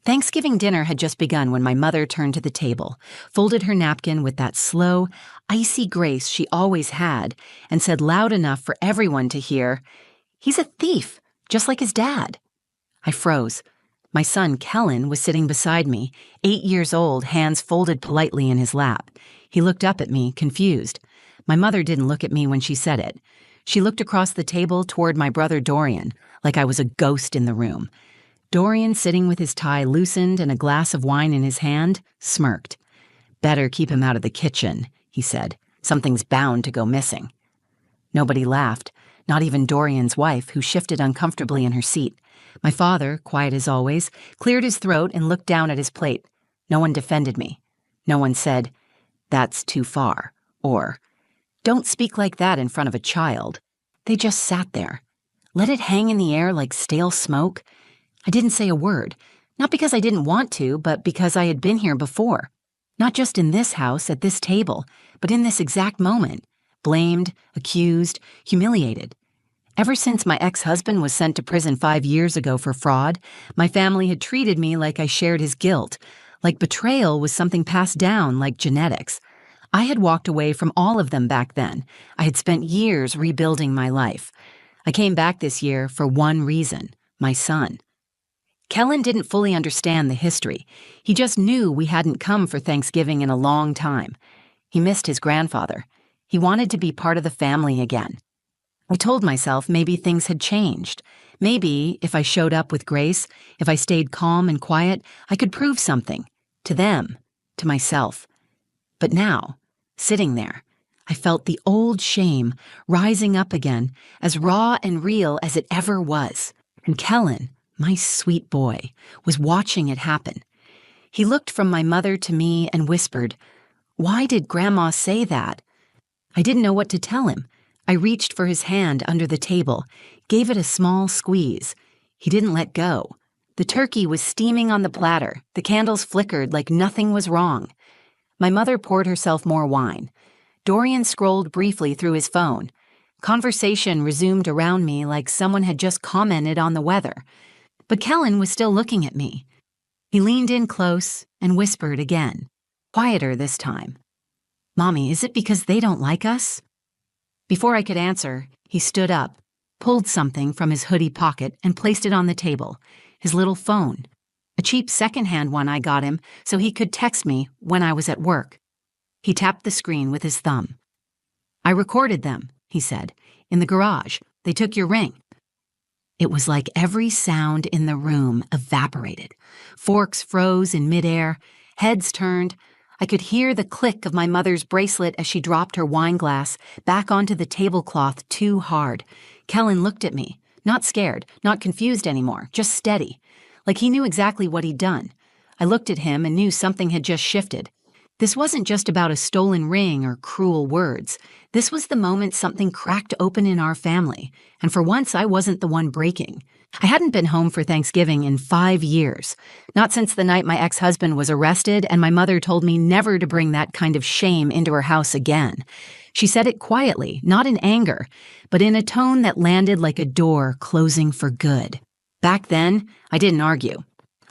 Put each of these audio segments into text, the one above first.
Thanksgiving dinner had just begun when my mother turned to the table, folded her napkin with that slow, icy grace she always had, and said loud enough for everyone to hear, "He's a thief, just like his dad." I froze. My son, Kellen, was sitting beside me, 8 years old, hands folded politely in his lap. He looked up at me, confused. My mother didn't look at me when she said it. She looked across the table toward my brother Dorian, like I was a ghost in the room. Dorian, sitting with his tie loosened and a glass of wine in his hand, smirked. "Better keep him out of the kitchen," he said. "Something's bound to go missing." Nobody laughed, not even Dorian's wife, who shifted uncomfortably in her seat. My father, quiet as always, cleared his throat and looked down at his plate. No one defended me. No one said, "That's too far," or, "Don't speak like that in front of a child." They just sat there. Let it hang in the air like stale smoke. I didn't say a word, not because I didn't want to, but because I had been here before. Not just in this house, at this table, but in this exact moment. Blamed, accused, humiliated. Ever since my ex-husband was sent to prison 5 years ago for fraud, my family had treated me like I shared his guilt, like betrayal was something passed down like genetics. I had walked away from all of them back then. I had spent years rebuilding my life. I came back this year for one reason, my son. Kellen didn't fully understand the history. He just knew we hadn't come for Thanksgiving in a long time. He missed his grandfather. He wanted to be part of the family again. I told myself maybe things had changed. Maybe, if I showed up with grace, if I stayed calm and quiet, I could prove something. To them, to myself. But now, sitting there, I felt the old shame rising up again, as raw and real as it ever was. And Kellen, my sweet boy, was watching it happen. He looked from my mother to me and whispered, "Why did Grandma say that?" I didn't know what to tell him. I reached for his hand under the table, gave it a small squeeze. He didn't let go. The turkey was steaming on the platter. The candles flickered like nothing was wrong. My mother poured herself more wine. Dorian scrolled briefly through his phone. Conversation resumed around me like someone had just commented on the weather. But Kellen was still looking at me. He leaned in close and whispered again, quieter this time. "Mommy, is it because they don't like us?" Before I could answer, he stood up, pulled something from his hoodie pocket and placed it on the table, his little phone, a cheap secondhand one I got him so he could text me when I was at work. He tapped the screen with his thumb. "I recorded them," he said, "in the garage. They took your ring." It was like every sound in the room evaporated. Forks froze in midair, heads turned. I could hear the click of my mother's bracelet as she dropped her wine glass back onto the tablecloth too hard. Kellen looked at me, not scared, not confused anymore, just steady, like he knew exactly what he'd done. I looked at him and knew something had just shifted. This wasn't just about a stolen ring or cruel words. This was the moment something cracked open in our family, and for once I wasn't the one breaking. I hadn't been home for Thanksgiving in 5 years, not since the night my ex-husband was arrested and my mother told me never to bring that kind of shame into her house again. She said it quietly, not in anger, but in a tone that landed like a door closing for good. Back then, I didn't argue.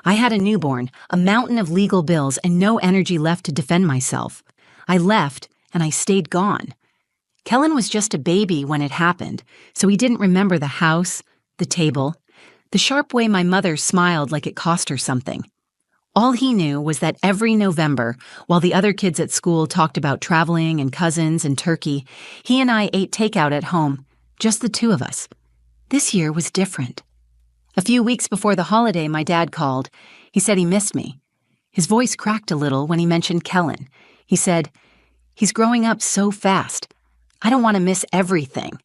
I had a newborn, a mountain of legal bills, and no energy left to defend myself. I left, and I stayed gone. Kellen was just a baby when it happened, so he didn't remember the house, the table, the sharp way my mother smiled like it cost her something. All he knew was that every November, while the other kids at school talked about traveling and cousins and turkey, he and I ate takeout at home, just the two of us. This year was different. A few weeks before the holiday, my dad called. He said he missed me. His voice cracked a little when he mentioned Kellen. He said, "He's growing up so fast. I don't want to miss everything."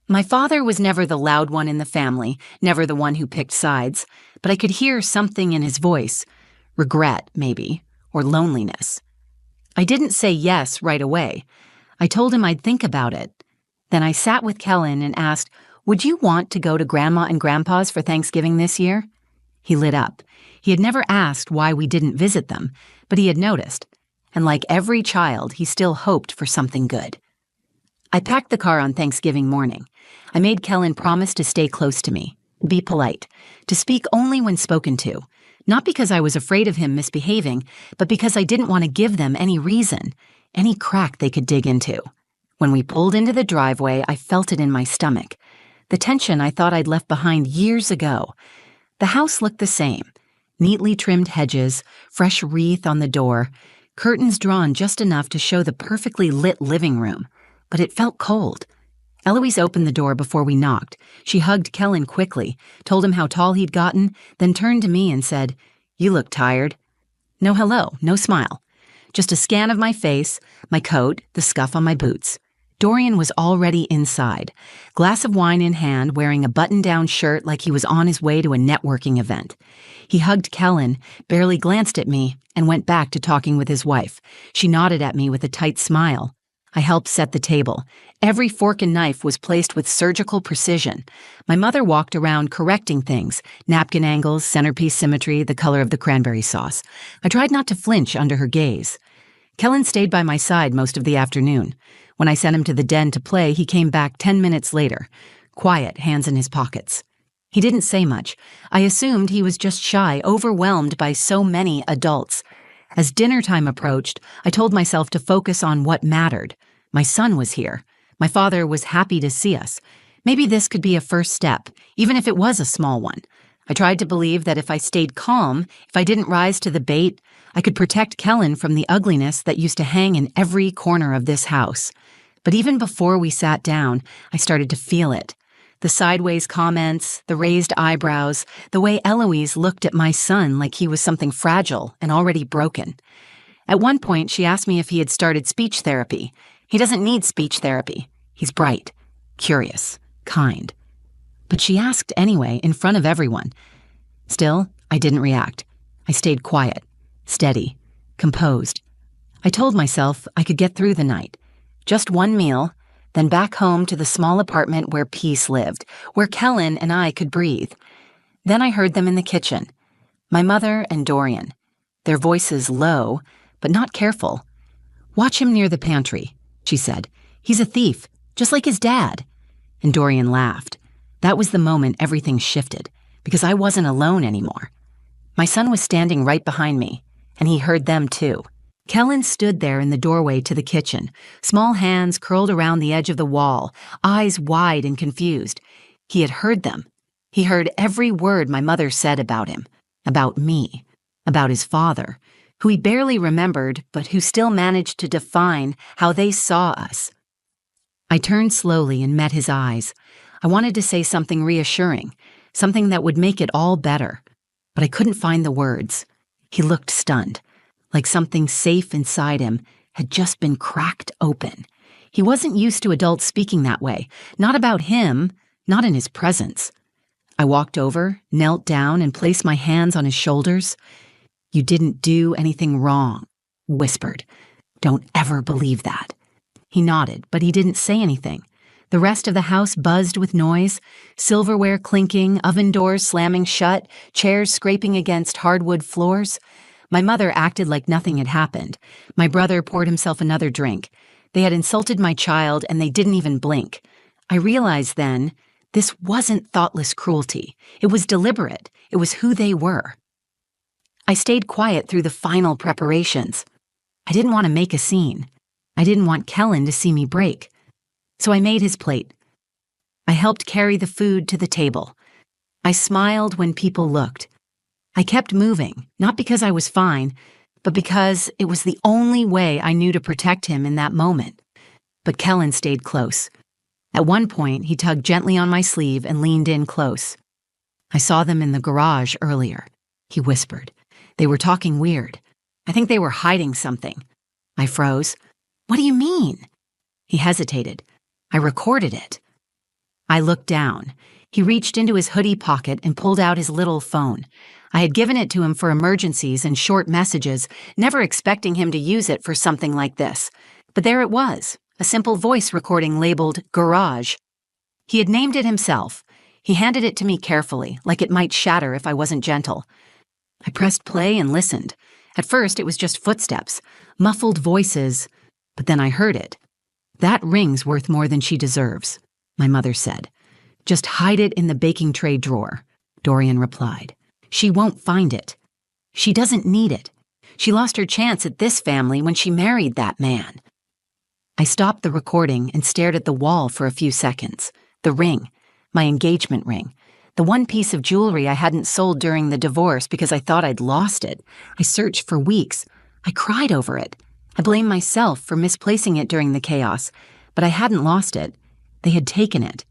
My father was never the loud one in the family, never the one who picked sides, but I could hear something in his voice, regret, maybe, or loneliness. I didn't say yes right away. I told him I'd think about it. Then I sat with Kellen and asked, "Would you want to go to Grandma and Grandpa's for Thanksgiving this year?" He lit up. He had never asked why we didn't visit them, but he had noticed. And like every child, he still hoped for something good. I packed the car on Thanksgiving morning. I made Kellen promise to stay close to me, be polite, to speak only when spoken to, Not because I was afraid of him misbehaving, but because I didn't want to give them any reason, any crack they could dig into. When we pulled into the driveway, I felt it in my stomach. The tension I thought I'd left behind years ago. The house looked the same. Neatly trimmed hedges, fresh wreath on the door, curtains drawn just enough to show the perfectly lit living room. But it felt cold. Eloise opened the door before we knocked. She hugged Kellen quickly, told him how tall he'd gotten, then turned to me and said, "You look tired." No hello, no smile. Just a scan of my face, my coat, the scuff on my boots. Dorian was already inside, glass of wine in hand, wearing a button-down shirt like he was on his way to a networking event. He hugged Kellen, barely glanced at me, and went back to talking with his wife. She nodded at me with a tight smile. I helped set the table. Every fork and knife was placed with surgical precision. My mother walked around correcting things, napkin angles, centerpiece symmetry, the color of the cranberry sauce. I tried not to flinch under her gaze. Kellen stayed by my side most of the afternoon. When I sent him to the den to play, he came back 10 minutes later, quiet, hands in his pockets. He didn't say much. I assumed he was just shy, overwhelmed by so many adults. As dinner time approached, I told myself to focus on what mattered. My son was here. My father was happy to see us. Maybe this could be a first step, even if it was a small one. I tried to believe that if I stayed calm, if I didn't rise to the bait, I could protect Kellen from the ugliness that used to hang in every corner of this house. But even before we sat down, I started to feel it. The sideways comments, the raised eyebrows, the way Eloise looked at my son like he was something fragile and already broken. At one point, she asked me if he had started speech therapy. He doesn't need speech therapy. He's bright, curious, kind. But she asked anyway, in front of everyone. Still, I didn't react. I stayed quiet, steady, composed. I told myself I could get through the night. Just one meal, then back home to the small apartment where peace lived, where Kellen and I could breathe. Then I heard them in the kitchen. My mother and Dorian. Their voices low, but not careful. "Watch him near the pantry," she said. "He's a thief, just like his dad." And Dorian laughed. That was the moment everything shifted, because I wasn't alone anymore. My son was standing right behind me, and he heard them too. Kellen stood there in the doorway to the kitchen, small hands curled around the edge of the wall, eyes wide and confused. He had heard them. He heard every word my mother said about him, about me, about his father, who he barely remembered, but who still managed to define how they saw us. I turned slowly and met his eyes. I wanted to say something reassuring, something that would make it all better, but I couldn't find the words. He looked stunned, like something safe inside him had just been cracked open. He wasn't used to adults speaking that way, not about him, not in his presence. I walked over, knelt down, and placed my hands on his shoulders. "You didn't do anything wrong," whispered. "Don't ever believe that." He nodded, but he didn't say anything. The rest of the house buzzed with noise, silverware clinking, oven doors slamming shut, chairs scraping against hardwood floors. My mother acted like nothing had happened. My brother poured himself another drink. They had insulted my child, and they didn't even blink. I realized then, this wasn't thoughtless cruelty. It was deliberate. It was who they were. I stayed quiet through the final preparations. I didn't want to make a scene. I didn't want Kellen to see me break. So I made his plate. I helped carry the food to the table. I smiled when people looked. I kept moving, not because I was fine, but because it was the only way I knew to protect him in that moment. But Kellen stayed close. At one point, he tugged gently on my sleeve and leaned in close. "I saw them in the garage earlier," he whispered. "They were talking weird. I think they were hiding something." I froze. "What do you mean?" He hesitated. "I recorded it." I looked down. He reached into his hoodie pocket and pulled out his little phone. I had given it to him for emergencies and short messages, never expecting him to use it for something like this. But there it was, a simple voice recording labeled Garage. He had named it himself. He handed it to me carefully, like it might shatter if I wasn't gentle. I pressed play and listened. At first, it was just footsteps, muffled voices, but then I heard it. "That ring's worth more than she deserves," my mother said. "Just hide it in the baking tray drawer," Dorian replied. "She won't find it." She doesn't need it. She lost her chance at this family when she married that man. I stopped the recording and stared at the wall for a few seconds. The ring, my engagement ring, the one piece of jewelry I hadn't sold during the divorce because I thought I'd lost it. I searched for weeks. I cried over it. I blamed myself for misplacing it during the chaos, but I hadn't lost it. They had taken it.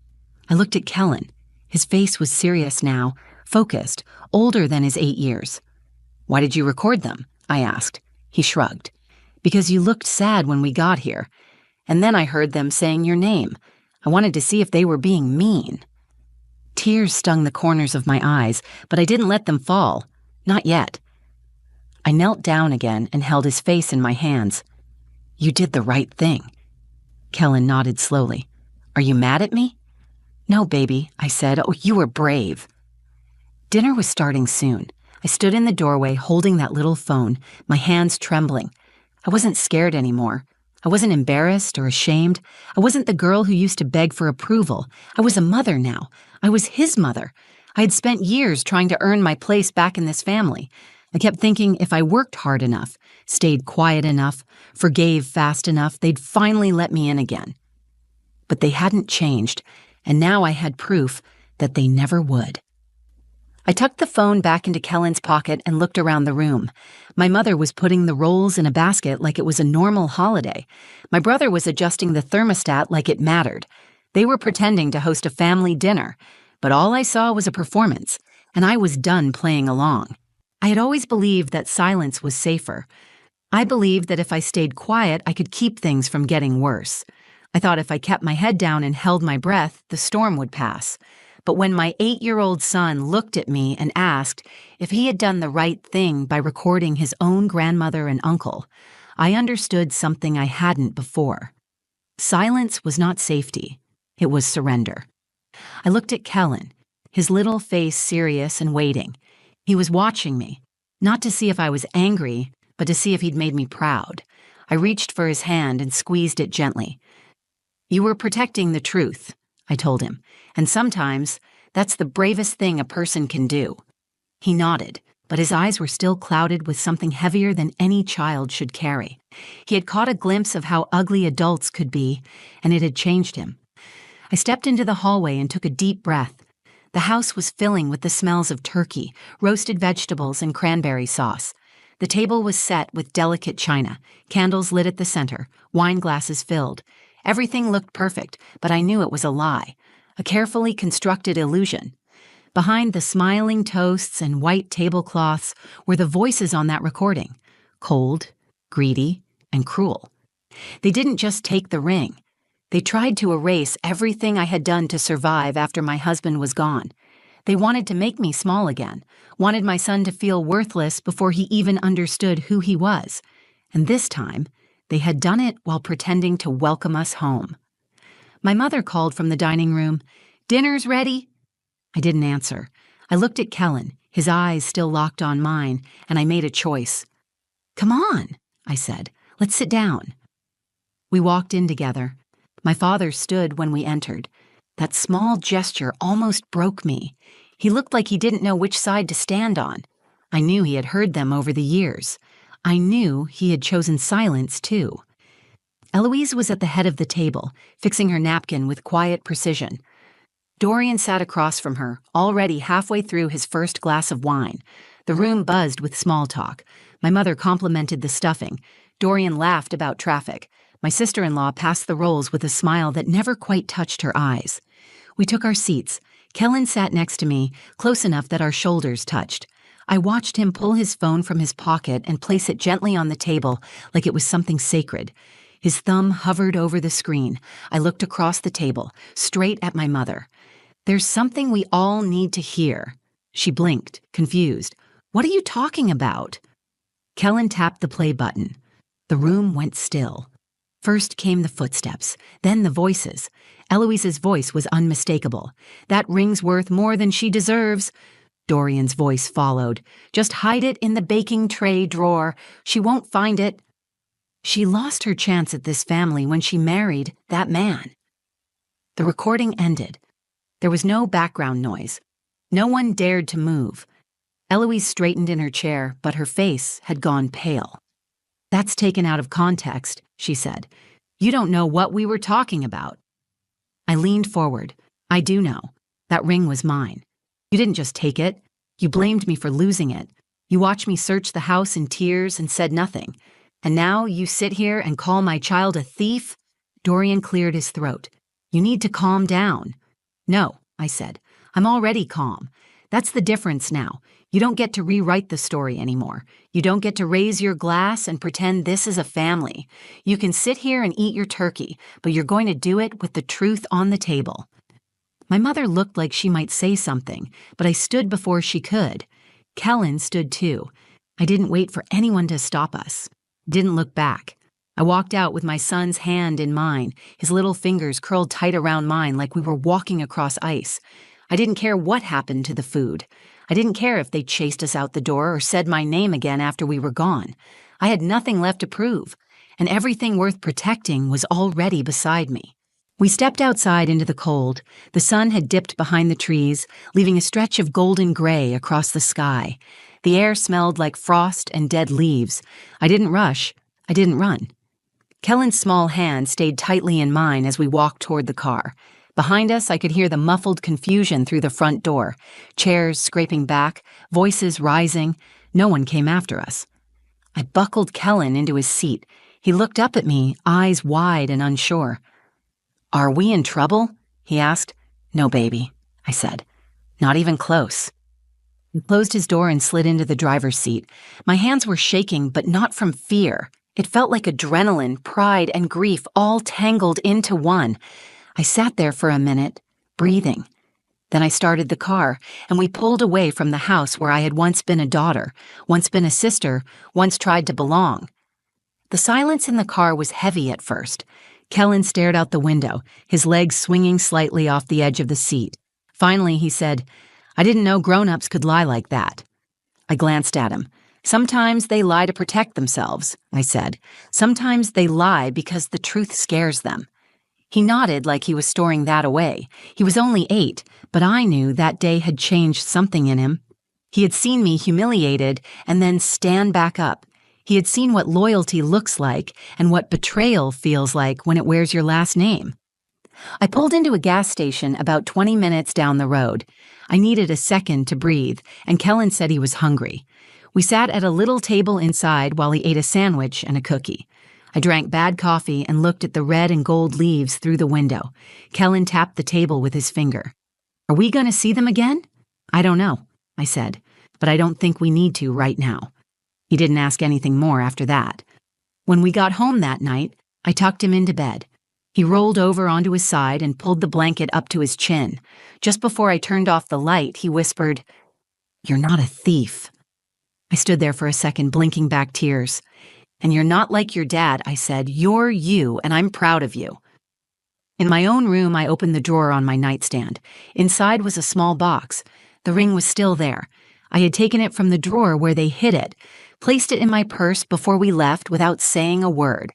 I looked at Kellen. His face was serious now, focused, older than his 8 years. "Why did you record them?" I asked. He shrugged. "Because you looked sad when we got here. And then I heard them saying your name. I wanted to see if they were being mean." Tears stung the corners of my eyes, but I didn't let them fall. Not yet. I knelt down again and held his face in my hands. "You did the right thing." Kellen nodded slowly. "Are you mad at me?" "No, baby," I said. "Oh, you were brave." Dinner was starting soon. I stood in the doorway holding that little phone, my hands trembling. I wasn't scared anymore. I wasn't embarrassed or ashamed. I wasn't the girl who used to beg for approval. I was a mother now. I was his mother. I had spent years trying to earn my place back in this family. I kept thinking if I worked hard enough, stayed quiet enough, forgave fast enough, they'd finally let me in again. But they hadn't changed, and now I had proof that they never would. I tucked the phone back into Kellen's pocket and looked around the room. My mother was putting the rolls in a basket like it was a normal holiday. My brother was adjusting the thermostat like it mattered. They were pretending to host a family dinner, but all I saw was a performance, and I was done playing along. I had always believed that silence was safer. I believed that if I stayed quiet, I could keep things from getting worse. I thought if I kept my head down and held my breath, the storm would pass. But when my 8-year-old son looked at me and asked if he had done the right thing by recording his own grandmother and uncle, I understood something I hadn't before. Silence was not safety. It was surrender. I looked at Kellen, his little face serious and waiting. He was watching me, not to see if I was angry, but to see if he'd made me proud. I reached for his hand and squeezed it gently. "You were protecting the truth," I told him, "and sometimes that's the bravest thing a person can do." He nodded, but his eyes were still clouded with something heavier than any child should carry. He had caught a glimpse of how ugly adults could be, and it had changed him. I stepped into the hallway and took a deep breath. The house was filling with the smells of turkey, roasted vegetables, and cranberry sauce. The table was set with delicate china, candles lit at the center, wine glasses filled. Everything looked perfect, but I knew it was a lie, a carefully constructed illusion. Behind the smiling toasts and white tablecloths were the voices on that recording, cold, greedy, and cruel. They didn't just take the ring. They tried to erase everything I had done to survive after my husband was gone. They wanted to make me small again, wanted my son to feel worthless before he even understood who he was. And this time, they had done it while pretending to welcome us home. My mother called from the dining room, "Dinner's ready." I didn't answer. I looked at Kellen, his eyes still locked on mine, and I made a choice. "Come on," I said. "Let's sit down." We walked in together. My father stood when we entered. That small gesture almost broke me. He looked like he didn't know which side to stand on. I knew he had heard them over the years. I knew he had chosen silence, too. Eloise was at the head of the table, fixing her napkin with quiet precision. Dorian sat across from her, already halfway through his first glass of wine. The room buzzed with small talk. My mother complimented the stuffing. Dorian laughed about traffic. My sister-in-law passed the rolls with a smile that never quite touched her eyes. We took our seats. Kellen sat next to me, close enough that our shoulders touched. I watched him pull his phone from his pocket and place it gently on the table like it was something sacred. His thumb hovered over the screen. I looked across the table, straight at my mother. "There's something we all need to hear." She blinked, confused. "What are you talking about?" Kellen tapped the play button. The room went still. First came the footsteps, then the voices. Eloise's voice was unmistakable. "That ring's worth more than she deserves." Dorian's voice followed. "Just hide it in the baking tray drawer. She won't find it." She lost her chance at this family when she married that man. The recording ended. There was no background noise. No one dared to move. Eloise straightened in her chair, but her face had gone pale. "That's taken out of context," she said. "You don't know what we were talking about." I leaned forward. "I do know. That ring was mine. You didn't just take it. You blamed me for losing it. You watched me search the house in tears and said nothing. And now you sit here and call my child a thief?" Dorian cleared his throat. "You need to calm down." "No," I said. "I'm already calm. That's the difference now. You don't get to rewrite the story anymore. You don't get to raise your glass and pretend this is a family. You can sit here and eat your turkey, but you're going to do it with the truth on the table." My mother looked like she might say something, but I stood before she could. Kellen stood too. I didn't wait for anyone to stop us. Didn't look back. I walked out with my son's hand in mine, his little fingers curled tight around mine like we were walking across ice. I didn't care what happened to the food. I didn't care if they chased us out the door or said my name again after we were gone. I had nothing left to prove, and everything worth protecting was already beside me. We stepped outside into the cold. The sun had dipped behind the trees, leaving a stretch of golden gray across the sky. The air smelled like frost and dead leaves. I didn't rush. I didn't run. Kellen's small hand stayed tightly in mine as we walked toward the car. Behind us, I could hear the muffled confusion through the front door. Chairs scraping back, voices rising. No one came after us. I buckled Kellen into his seat. He looked up at me, eyes wide and unsure. "Are we in trouble?" he asked. "No, baby," I said. "Not even close." He closed his door and slid into the driver's seat. My hands were shaking, but not from fear. It felt like adrenaline, pride, and grief all tangled into one. I sat there for a minute, breathing. Then I started the car, and we pulled away from the house where I had once been a daughter, once been a sister, once tried to belong. The silence in the car was heavy at first. Kellen stared out the window, his legs swinging slightly off the edge of the seat. Finally, he said, "I didn't know grown-ups could lie like that." I glanced at him. "Sometimes they lie to protect themselves," I said. "Sometimes they lie because the truth scares them." He nodded like he was storing that away. He was only 8, but I knew that day had changed something in him. He had seen me humiliated and then stand back up. He had seen what loyalty looks like and what betrayal feels like when it wears your last name. I pulled into a gas station about 20 minutes down the road. I needed a second to breathe, and Kellen said he was hungry. We sat at a little table inside while he ate a sandwich and a cookie. I drank bad coffee and looked at the red and gold leaves through the window. Kellen tapped the table with his finger. "Are we going to see them again?" "I don't know," I said, "but I don't think we need to right now." He didn't ask anything more after that. When we got home that night, I tucked him into bed. He rolled over onto his side and pulled the blanket up to his chin. Just before I turned off the light, he whispered, "You're not a thief." I stood there for a second, blinking back tears. "And you're not like your dad," I said. "You're you, and I'm proud of you." In my own room, I opened the drawer on my nightstand. Inside was a small box. The ring was still there. I had taken it from the drawer where they hid it, placed it in my purse before we left without saying a word.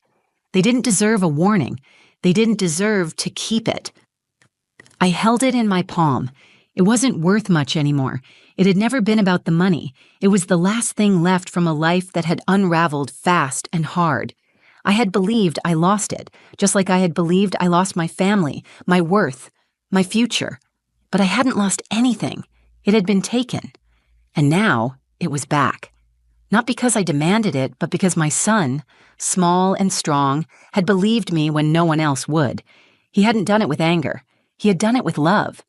They didn't deserve a warning. They didn't deserve to keep it. I held it in my palm. It wasn't worth much anymore. It had never been about the money. It was the last thing left from a life that had unraveled fast and hard. I had believed I lost it, just like I had believed I lost my family, my worth, my future. But I hadn't lost anything. It had been taken. And now it was back. Not because I demanded it, but because my son, small and strong, had believed me when no one else would. He hadn't done it with anger. He had done it with love.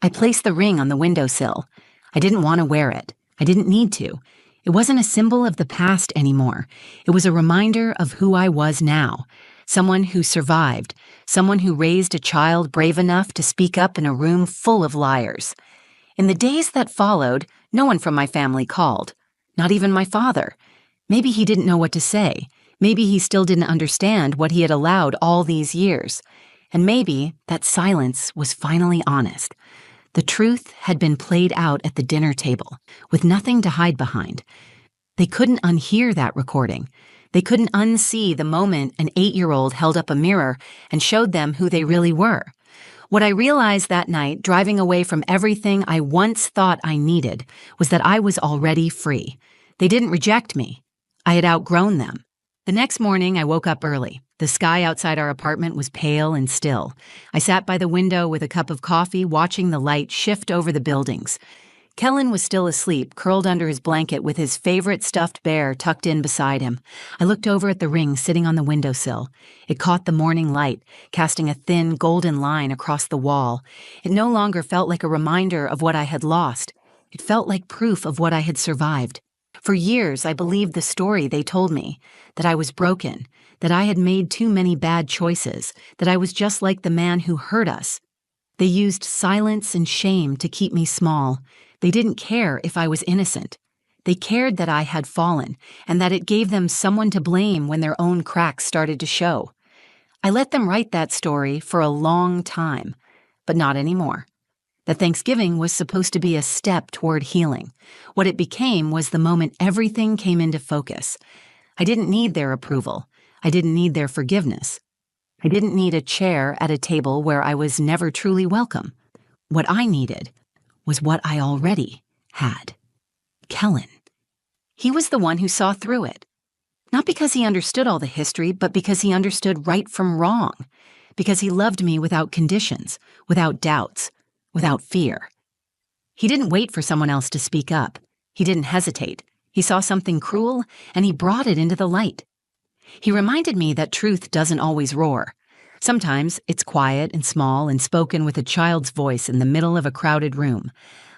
I placed the ring on the windowsill. I didn't want to wear it. I didn't need to. It wasn't a symbol of the past anymore. It was a reminder of who I was now. Someone who survived. Someone who raised a child brave enough to speak up in a room full of liars. In the days that followed, no one from my family called. Not even my father. Maybe he didn't know what to say. Maybe he still didn't understand what he had allowed all these years. And maybe that silence was finally honest. The truth had been played out at the dinner table, with nothing to hide behind. They couldn't unhear that recording. They couldn't unsee the moment an 8-year-old held up a mirror and showed them who they really were. What I realized that night, driving away from everything I once thought I needed, was that I was already free. They didn't reject me. I had outgrown them. The next morning, I woke up early. The sky outside our apartment was pale and still. I sat by the window with a cup of coffee, watching the light shift over the buildings. Kellen was still asleep, curled under his blanket with his favorite stuffed bear tucked in beside him. I looked over at the ring sitting on the windowsill. It caught the morning light, casting a thin, golden line across the wall. It no longer felt like a reminder of what I had lost. It felt like proof of what I had survived. For years, I believed the story they told me, that I was broken, that I had made too many bad choices, that I was just like the man who hurt us. They used silence and shame to keep me small. They didn't care if I was innocent. They cared that I had fallen, and that it gave them someone to blame when their own cracks started to show. I let them write that story for a long time, but not anymore. That Thanksgiving was supposed to be a step toward healing. What it became was the moment everything came into focus. I didn't need their approval. I didn't need their forgiveness. I didn't need a chair at a table where I was never truly welcome. What I needed was what I already had. Kellen. He was the one who saw through it. Not because he understood all the history, but because he understood right from wrong. Because he loved me without conditions, without doubts, without fear. He didn't wait for someone else to speak up. He didn't hesitate. He saw something cruel, and he brought it into the light. He reminded me that truth doesn't always roar. Sometimes it's quiet and small and spoken with a child's voice in the middle of a crowded room.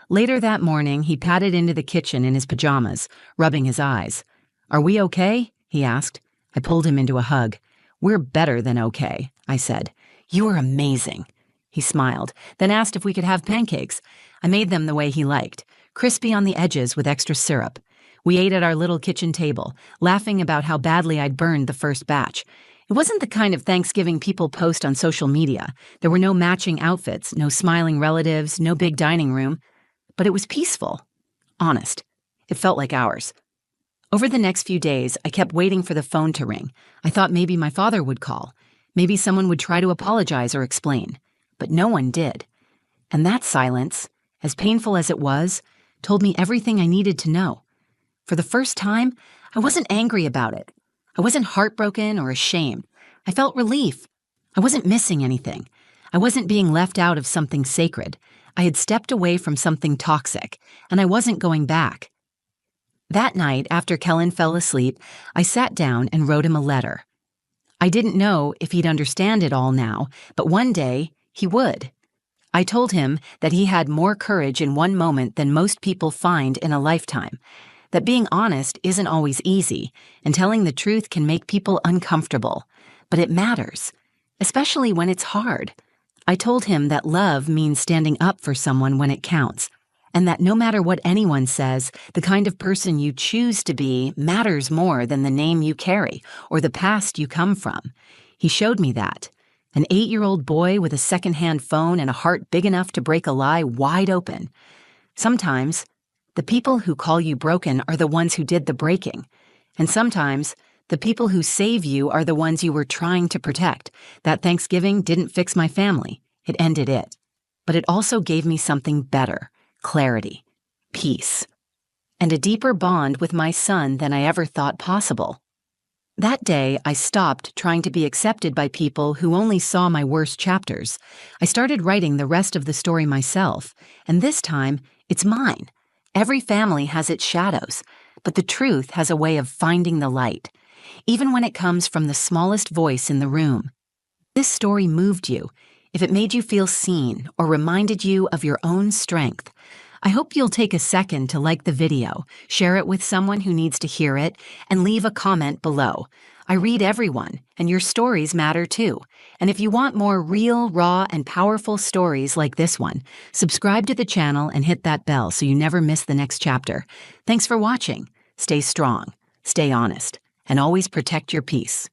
Later that morning, he padded into the kitchen in his pajamas, rubbing his eyes. "Are we okay?" he asked. I pulled him into a hug. "We're better than okay," I said. "You are amazing." He smiled, then asked if we could have pancakes. I made them the way he liked, crispy on the edges with extra syrup. We ate at our little kitchen table, laughing about how badly I'd burned the first batch. It wasn't the kind of Thanksgiving people post on social media. There were no matching outfits, no smiling relatives, no big dining room. But it was peaceful. Honest. It felt like ours. Over the next few days, I kept waiting for the phone to ring. I thought maybe my father would call. Maybe someone would try to apologize or explain. But no one did. And that silence, as painful as it was, told me everything I needed to know. For the first time, I wasn't angry about it. I wasn't heartbroken or ashamed. I felt relief. I wasn't missing anything. I wasn't being left out of something sacred. I had stepped away from something toxic, and I wasn't going back. That night, after Kellen fell asleep, I sat down and wrote him a letter. I didn't know if he'd understand it all now, but one day he would. I told him that he had more courage in one moment than most people find in a lifetime. That being honest isn't always easy, and telling the truth can make people uncomfortable. But it matters, especially when it's hard. I told him that love means standing up for someone when it counts, and that no matter what anyone says, the kind of person you choose to be matters more than the name you carry or the past you come from. He showed me that. An 8-year-old boy with a second-hand phone and a heart big enough to break a lie wide open. Sometimes, the people who call you broken are the ones who did the breaking. And sometimes, the people who save you are the ones you were trying to protect. That Thanksgiving didn't fix my family. It ended it. But it also gave me something better: clarity, peace, and a deeper bond with my son than I ever thought possible. That day, I stopped trying to be accepted by people who only saw my worst chapters. I started writing the rest of the story myself, and this time, it's mine. Every family has its shadows, but the truth has a way of finding the light, even when it comes from the smallest voice in the room. This story moved you, if it made you feel seen or reminded you of your own strength. I hope you'll take a second to like the video, share it with someone who needs to hear it, and leave a comment below. I read everyone, and your stories matter too. And if you want more real, raw, and powerful stories like this one, subscribe to the channel and hit that bell so you never miss the next chapter. Thanks for watching. Stay strong, stay honest, and always protect your peace.